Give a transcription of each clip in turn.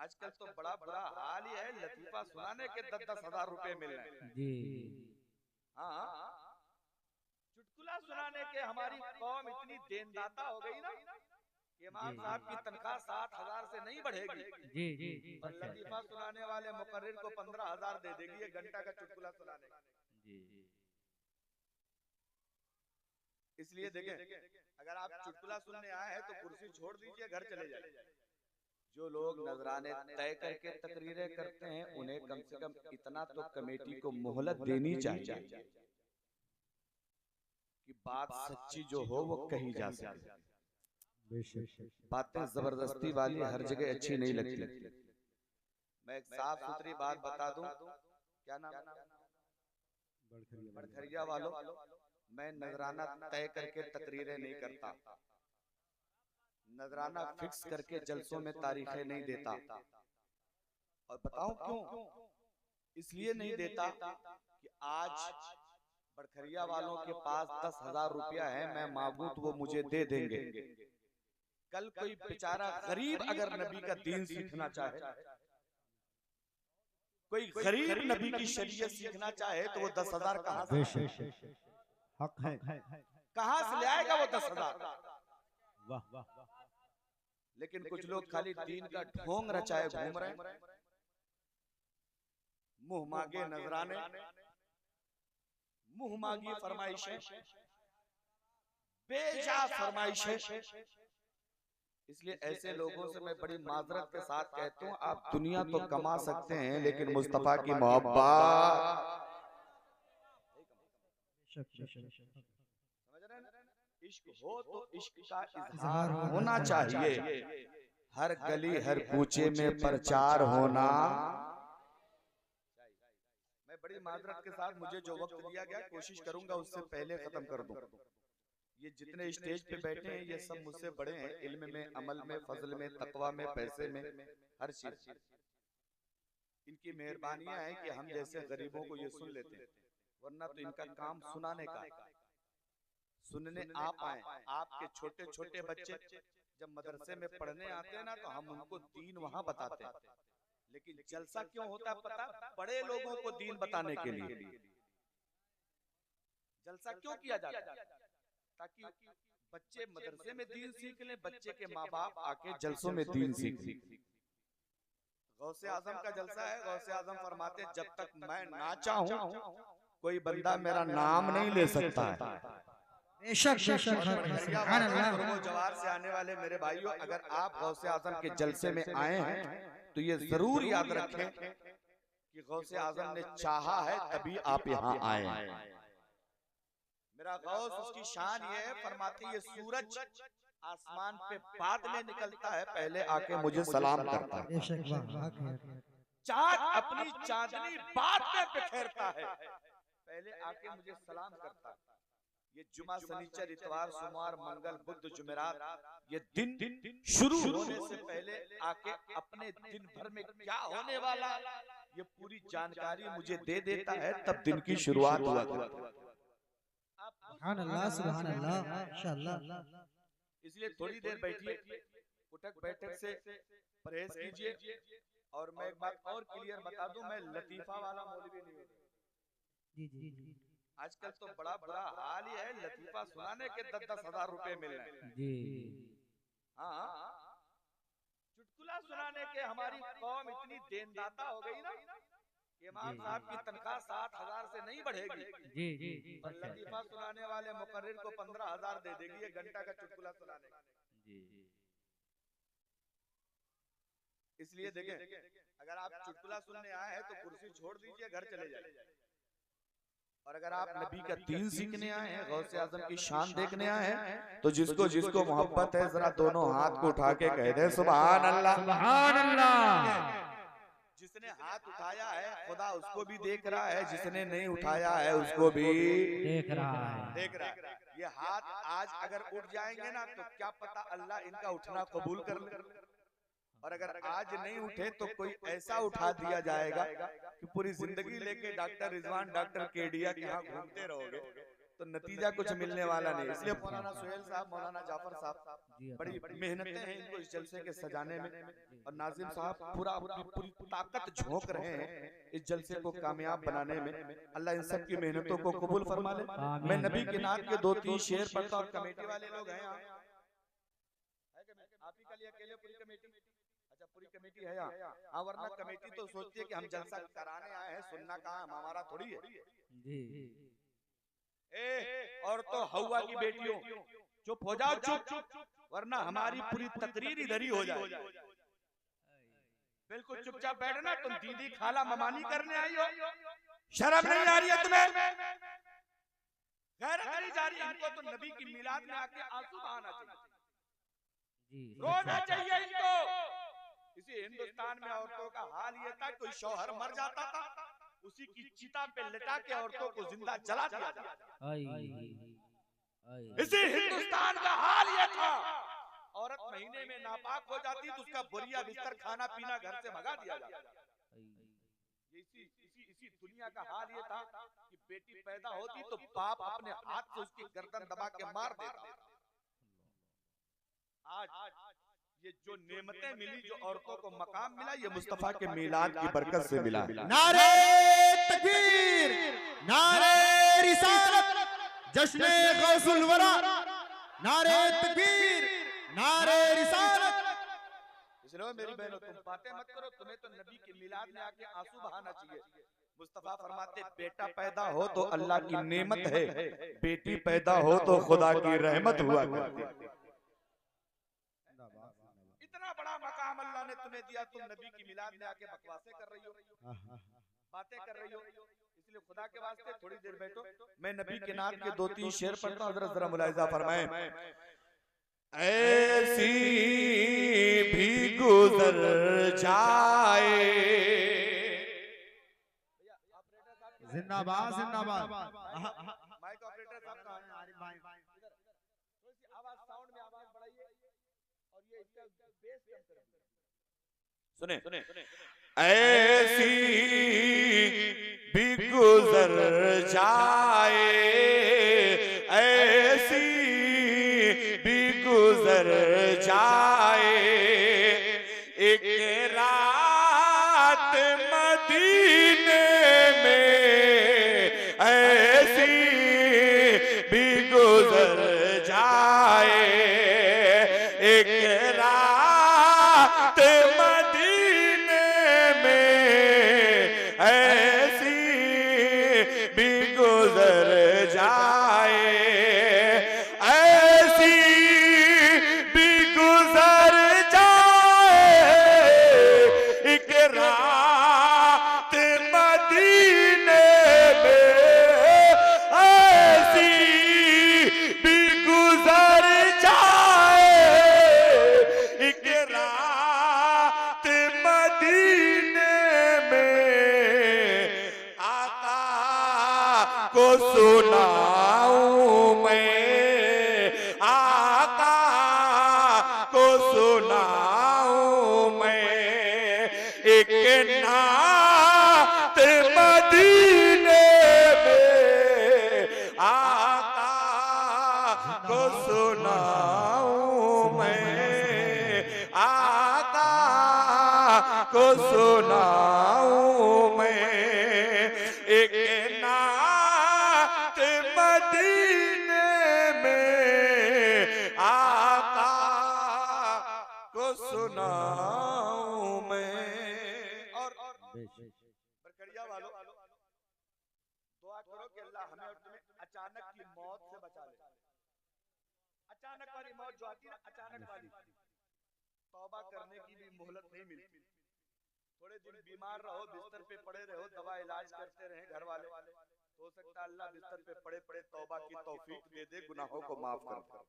आजकल तो बड़ा बुरा हाल ही है, लतीफा सुनाने के 10-10 हजार रुपए मिल रहे हैं जी। हाँ, चुटकुला सुनाने के हमारी कौम इतनी देनदाता हो गई ना, इमाम साहब की तनख्वाह 60,000 से नहीं बढ़ेगी जी जी जी, और लतीफा सुनाने वाले मुकर्रिर को 15,000 दे देगी 1 घंटा का चुटकुला सुनाने का जी। इसलिए देखें, अगर आप चुटकुला सुनने आए हैं तो कुर्सी छोड़ दीजिए, घर चले जाइए। जो लोग नजराने तय करके तकरीरें करते हैं उन्हें कम से कम इतना तो कमेटी को मोहलत देनी चाहिए कि बात सच्ची जो हो वो कही जा सके। बातें जबरदस्ती वाली हर जगह अच्छी नहीं लगती। मैं एक साफ सुथरी बात बता दूं, क्या नाम, बड़खरिया वालों, मैं नजराना तय करके तकरीरें नहीं करता, नजराना फिक्स करके जलसों में तारीखें नहीं देता। और बताऊं क्यों? इसलिए नहीं देता कि आज बड़खरिया वालों के पास 10,000 रुपया है, मैं मांगू तो वो मुझे दे देंगे। कल कोई बेचारा गरीब अगर नबी का दीन सीखना चाहे, कोई गरीब नबी की शरीयत सीखना चाहे तो वो 10,000 कहाँ से हक है, कहाँ से ले आएगा वो 10,000? वाह वाह। लेकिन कुछ लोग खाली दीन का ढोंग रचाए घूम रहे हैं, मुंह मांगे नजराने, मुंह मांगी फरमाइशें, बेजा फरमाइशें। इसलिए ऐसे लोगों से मैं बड़ी माजरत के साथ कहता हूँ, आप दुनिया तो कमा सकते हैं लेकिन मुस्तफा की मोहब्बत, समझ रहे हैं ना? इश्क हो तो इश्क का इजहार होना चाहिए, हर गली हर कूचे में प्रचार होना। मैं बड़ी माजरत के साथ मुझे जो वक्त दिया गया कोशिश करूंगा उससे पहले खत्म कर दूं। ये जितने स्टेज पे बैठे हैं ये सब मुझसे बड़े हैं, इल्म में, अमल में, फजल में, तकवा में, पैसे में, हर चीज। इनकी मेहरबानियां हैं कि हम जैसे गरीबों को ये सुन लेते हैं, वरना तो इनका काम सुनाने का। सुनने आप आए, आपके छोटे छोटे बच्चे जब मदरसे में पढ़ने आते हैं ना तो हम उनको दीन वहां बताते हैं, लेकिन जलसा क्यों होता है पता? बड़े लोगों को दीन बताने के लिए जलसा क्यों किया जाता है? ताकि बच्चे मदरसे में दीन सीख लें, बच्चे के माँ बाप आके जलसों में दीन सीख लें। गौसे आजम का जलसा है, गौसे आजम फरमाते जब तक मैं ना चाहूं कोई बंदा मेरा नाम नहीं ले सकता है। बेशक बेशक। जवार से आने वाले मेरे भाइयों, अगर आप गौसे आजम के जलसे में आए हैं तो ये जरूर याद रखें कि गौसे आजम ने चाहा है तभी आप यहाँ आए हैं। मेरा गौस, उसकी शान ये है, फरमाते ये सूरज आसमान पे बाद में निकलता है, पहले आके मुझे सलाम करता है। चाँद अपनी चांदनी बाद में बिखेरता है, पहले आके मुझे सलाम करता है। ये जुमा, शनिचर, इतवार, सोमवार, मंगल, बुध, जुमेरात, ये दिन शुरू होने से पहले आके अपने दिन भर में क्या होने वाला ये पूरी जानकारी मुझे दे देता है, तब दिन की शुरुआत हुआ करती है। सुभान अल्लाह, सुभान अल्लाह, माशाअल्लाह। इसलिए थोड़ी देर बैठिए, उठक बैठक से परहेज कीजिए। और मैं एक बात और क्लियर बता दूं, मैं लतीफा वाला मौलवी नहीं हूं जी जी जी। आजकल तो बड़ा बुरा हाल ही है, लतीफा सुनाने के 10-10 हजार रुपए मिल रहे हैं जी। हाँ, चुटकुला सुनाने के हमारी कौम इतनी देनदाता हो गई ना, इमाम साहब की तनख्वाह 60,000 से नहीं बढ़ेगी जी जी जी, और लतीफा सुनाने वाले मुकर्रिर को 15,000 दे देगी 1 घंटा का चुटकुला सुनाने का जी। इसलिए देखें, अगर आप चुटकुला सुनने आए हैं तो कुर्सी छोड़ दीजिए, घर चले जाइए। और अगर आप नबी का दीन सीखने आए हैं, गौसे आजम की शान देखने आए हैं, तो जिसको जिसको मोहब्बत है जरा दोनों हाथ को उठा के कह दे सुभान अल्लाह, सुभान अल्लाह। जिसने हाथ उठाया है खुदा उसको भी देख रहा है, जिसने नहीं उठाया है उसको भी देख रहा है। ये हाथ आज अगर उठ जाएंगे ना तो क्या पता अल्लाह इनका उठना कबूल कर ले, और अगर आज नहीं उठे तो कोई ऐसा उठा दिया जाएगा कि पूरी जिंदगी लेके डॉक्टर रिजवान, डॉक्टर केडिया के यहाँ घूमते रहोगे, तो नतीजा कुछ मिलने वाला नहीं। इसलिए मौलाना सुहेल साहब, मौलाना जाफर साहब बड़ी मेहनतें हैं इनको इस जलसे के सजाने में, और नाजिम साहब पूरा अपनी पूरी ताकत झोंक रहे हैं इस जलसे को कामयाब बनाने में। अल्लाह इन सब की मेहनतों को कबूल फरमा ले। मैं नबी के नात के 2-3 शेर पढ़ता हूँ। कमेटी वाले लोग हैं यहाँ, आप ही के लिए अकेले पूरी कमेटी? अच्छा, पूरी कमेटी है यहाँ। हाँ, वरना कमेटी तो सोचती है कि हम जलसा कराने आए हैं, सुनना कहाँ हमारा थोड़ी है जी। और तो हवा की बेटियों चुप हो जाओ, चुप, वरना हमारी पूरी तकरीर इधर ही हो जाए। बिल्कुल चुपचाप बैठना। तुम दीदी खाला ममानी करने आई हो, शर्म नहीं आ रही है तुम्हें? गैरत नहीं जा रही? इनको तो नबी की मिलाद में आके आंसू बहाना चाहिए, रोना चाहिए इनको। इसी हिंदुस्तान में औरतों का हाल ये था, कोई शौहर मर जाता था, उसी की चिता पे लिटा के औरतों को जिंदा जला दिया जाता। इसी हिंदुस्तान का हाल ये था। औरत महीने में नापाक हो जाती तो उसका बोरिया बिस्तर खाना पीना घर से भगा दिया जाता। इसी दुनिया का हाल ये था कि बेटी पैदा होती तो बाप अपने हाथ से उसकी गर्दन दबा के मार देता। आज ये जो नेमतें मिली, जो औरतों को मकाम मिला, ये मुस्तफा के मिलाद की बरकत से मिला। नारे तकबीर, नारे रिसालत, जश्न गौसुल वरा, नारे तकबीर, नारे रिसालत। इसलिए मेरी बहनों, तुम बातें मत करो, तुम्हें तो नबी के मिलाद में आके आंसू बहाना चाहिए। मुस्तफा फरमाते, बेटा पैदा हो तो अल्लाह की नेमत है, बेटी पैदा हो तो खुदा की रहमत हुआ करती है। इतना बड़ा मकाम अल्लाह ने तुम्हें दिया, तुम नबी की मिलाद में आके बकवासें कर रही हो, बातें कर रही हो। इसलिए खुदा के वास्ते थोड़ी देर बैठो, मैं नबी के नाम के 2-3 शेर पढ़ता हूँ, जरा मुलाहिजा फरमाएं। ऐसी भी गुजर जाए, जिंदाबाद जिंदाबाद। माइक ऑपरेटर साहब कहाँ हैं? आवाज साउंड में आवाज बढ़ाइए और ये इसका बेस कम करें। सुने, ऐसी भी गुजर जाए, ऐसी भी गुजर जाए, एक रात मदीने में, ऐसी भी गुजर जाए, एक रात मदीने में, ऐसी भी गुजर जाए, ऐसी भी गुजर जाए, एक रात मदीने में, ऐसी भी गुजर जाए, एक रात मदीने में, आका को सुनाऊं मैं, आका को सुनाऊं मैं, एक नात मदीने में, आका को सुनाऊं मैं, आका को सुनाऊं मैं, एक नात मदीने में, आका को सुनाऊं मैं। और बरकरिया वालों, दुआ करो कि अल्लाह हमें और तुम्हें अचानक की मौत से बचा ले। अचानक वाली मौत जो आती है, अचानक वाली, तौबा करने की भी मोहलत नहीं मिलती। थोड़े दिन बीमार रहो, बिस्तर पे पड़े रहो, दवा इलाज करते रहे घर वाले, हो सकता है अल्लाह बिस्तर पे पड़े पड़े तौबा की तौफीक दे दे, गुनाहों को माफ कर दे।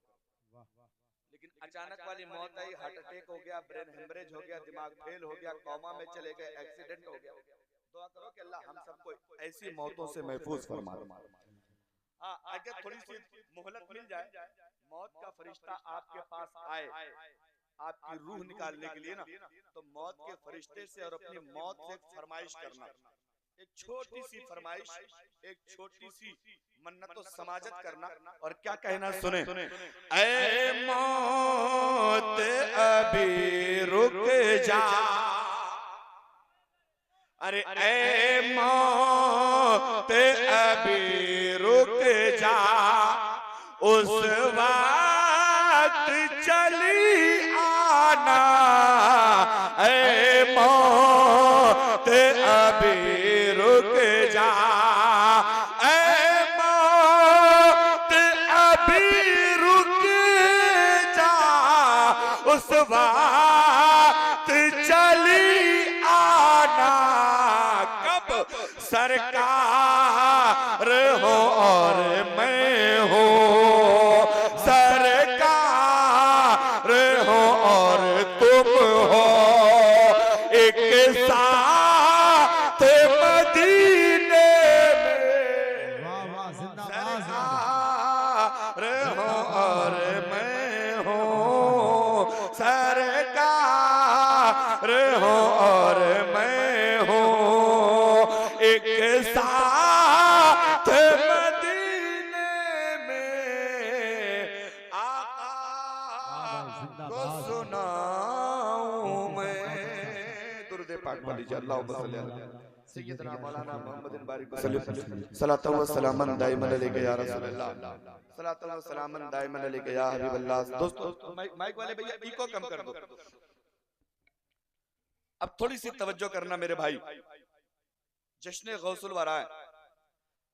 लेकिन अचानक वाली मौत आई, हार्ट अटैक हो गया, ब्रेन हेमरेज हो गया, दिमाग फेल हो गया, कोमा में चले गए, एक्सीडेंट हो गया, दुआ करो कि अल्लाह हम सबको ऐसी मौतों से महफूज फरमा दे। हाँ, अगर थोड़ी सी मोहलत मिल जाए, मौत का फरिश्ता आपके पास आए आपकी रूह निकालने के लिए ना, तो मौत के फरिश्ते से और अपनी मौत से एक फरमाइश करना, एक छोटी सी फरमाइश, एक छोटी सी मन्नत समाजत करना और क्या कहना सुने। ऐ मौत अभी रुक जा, अरे ऐ मौत अभी रुक जा, उस वक्त चली आना। ऐ मौत अभी रुक जा, उस वक्त चली आना। कब सरकार हो और मैं हो, सरकार हो और तुम हो, एक साथ मदीने में। वाह वाह, जिंदाबाद सरकार हो और मैं हो, सरकार हो और मैं हो, एक साथ मदीने में आका को सुनाऊं मैं। दुरूद पाक पढ़ लीजिए। अल्लाहुम्मा सल्ली अला सय्यदना मौलाना मोहम्मद बारिक वसल्लम। सलातु व सलामन दाइमन अलैका या रसूल अल्लाह, सलातु व सलामन दाइमन अलैका या हबीब अल्लाह। दोस्तों माइक वाले भैया इको कम कर दो। अब थोड़ी सी तवज्जो करना मेरे भाई। जश्न गौसुल वरा है।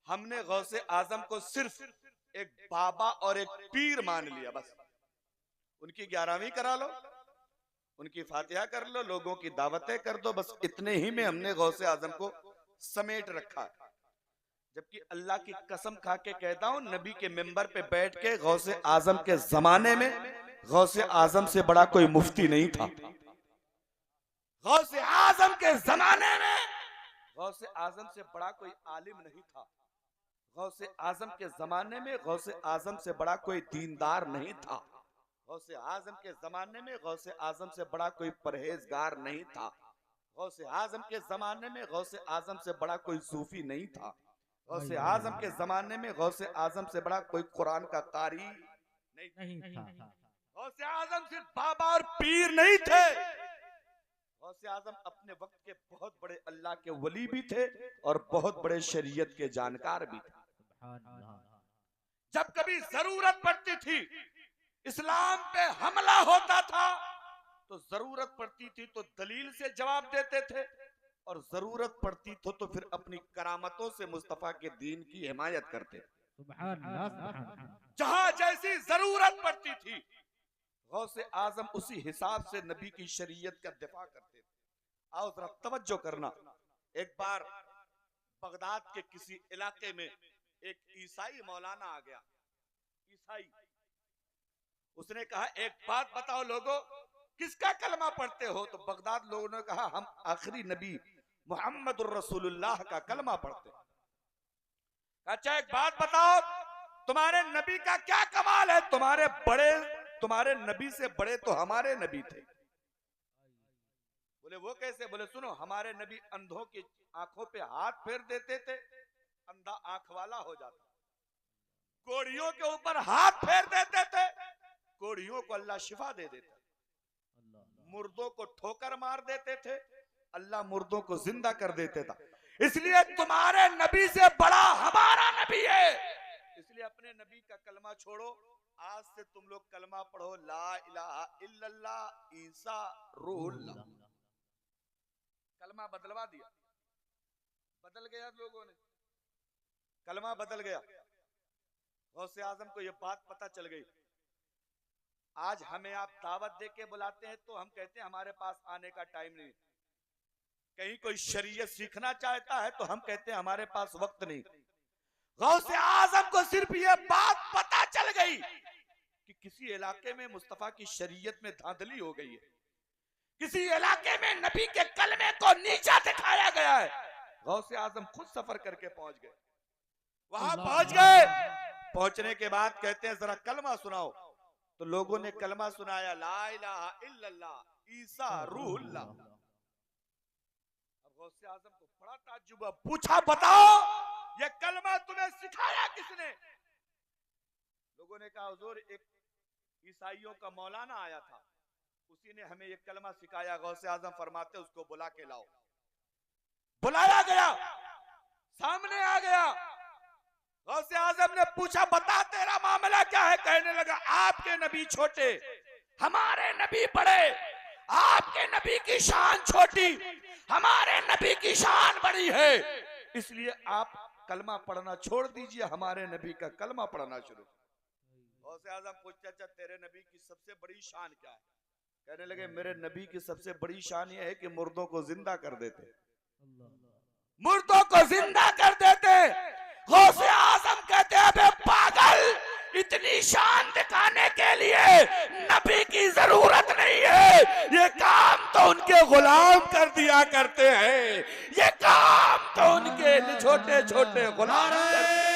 हमने गौसे आजम को सिर्फ एक बाबा और एक पीर मान लिया, बस उनकी 11वीं करा लो, उनकी फातिहा कर लो, लोगों की दावतें कर दो, बस इतने ही में हमने गौसे आजम को समेट रखा है। जबकि अल्लाह की कसम खा के कहता हूं, नबी के मिंबर पे बैठ के गौसे आजम के जमाने में गौसे आजम से बड़ा कोई मुफ्ती नहीं था। गौसे आजम के जमाने में गौसे आजम से बड़ा कोई आलिम नहीं था। गौसे आजम के जमाने में गौसे आजम से बड़ा कोई दीनदार नहीं था। गौसे आजम के जमाने में गौसे आजम से बड़ा कोई परहेजगार नहीं था। गौसे आजम के जमाने में गौसे आजम से बड़ा कोई सूफी नहीं था। गौसे आजम के जमाने में गौसे आजम से बड़ा कोई कुरान का कारी नहीं था। गौसे आजम सिर्फ बाबा और पीर नहीं थे। गौसे आजम अपने वक्त के बहुत बड़े अल्लाह के वली भी थे और बहुत बड़े शरीयत के जानकार भी थे। जब कभी जरूरत पड़ती थी, इस्लाम पे हमला होता था, तो जरूरत पड़ती थी तो दलील से जवाब देते थे, और जरूरत पड़ती तो फिर अपनी करामतों से मुस्तफा के दीन की हिमायत करते। जहां जैसी जरूरत पड़ती थी, गौसे आजम उसी हिसाब से नबी की शरीयत का दिफा करते थे। आओ जरा तवज्जो करना। एक बार बगदाद के किसी इलाके में एक ईसाई मौलाना आ गया। ईसाई, उसने कहा एक बात बताओ लोगों, किसका कलमा पढ़ते हो? तो बगदाद लोगों ने कहा हम आखिरी नबी मोहम्मद रसूलुल्लाह का कलमा पढ़ते हैं। अच्छा एक बात बताओ, तुम्हारे नबी का क्या कमाल है? तुम्हारे नबी से बड़े तो हमारे नबी थे। बोले वो कैसे? बोले सुनो, हमारे नबी अंधों की आंखों पे हाथ फेर देते थे, अंधा आंख वाला हो जाता। कोढ़ियों के ऊपर हाथ फेर देते थे, कोढ़ियों को अल्लाह शिफा दे देता। मुर्दों को ठोकर मार देते थे, अल्लाह मुर्दों को जिंदा कर देते था। इसलिए तुम्हारे नबी से बड़ा हमारा नबी है। इसलिए अपने नबी का कलमा छोड़ो। आज से तुम लोग कलमा पढ़ो, ला इलाहा इल्लल्लाह ईसा रूहुल्लाह। कलमा बदलवा दिया, बदल गया, लोगों ने कलमा बदल गया। गौसे आजम को यह बात पता चल गई। आज हमें आप दावत दे के बुलाते हैं तो हम कहते हैं हमारे पास आने का टाइम नहीं। कहीं कोई शरीयत सीखना चाहता है तो हम कहते हैं हमारे पास वक्त नहीं। गौसे आजम को सिर्फ यह बात पता चल गई कि किसी इलाके में मुस्तफा की शरीयत में धांधली हो गई है, किसी इलाके में नबी के कलमे को नीचा दिखाया गया है। गौसे आजम खुद सफर करके पहुंच गए, वहां पहुंच गए। पहुंचने के बाद कहते हैं जरा कलमा सुनाओ। तो लोगों ने कलमा सुनाया, ला इलाहा इल्लल्लाह ईसा रूहुल्लाह। अब गौसे आजम को बड़ा ताज्जुब, पूछा बताओ ये कलमा तुम्हें सिखाया किसने? लोगों ने कहा हुजूर एक ईसाइयों का मौलाना आया था, उसी ने हमें ये कलमा सिखाया। गौसे आजम फरमाते उसको बुला के लाओ। बुलाया गया, सामने आ गया। गौसे आजम ने पूछा बता तेरा मामला क्या है? कहने लगा आपके नबी छोटे, हमारे नबी बड़े, आपके नबी की शान छोटी, हमारे नबी की शान बड़ी है, इसलिए आप कलमा पढ़ना छोड़ दीजिए, हमारे नबी का कलमा पढ़ना शुरू। गौसे आजम पूछते अच्छा तेरे नबी की सबसे बड़ी शान क्या है? कहने लगे मेरे नबी की सबसे बड़ी शान यह है कि मुर्दों को जिंदा कर देते, मुर्दों को जिंदा कर देते। गौसे आजम कहते हैं बे पागल, इतनी शान दिखाने के लिए नबी की जरूरत नहीं है, ये काम तो उनके गुलाम कर दिया करते हैं, ये काम तो उनके छोटे छोटे गुलाम करते हैं।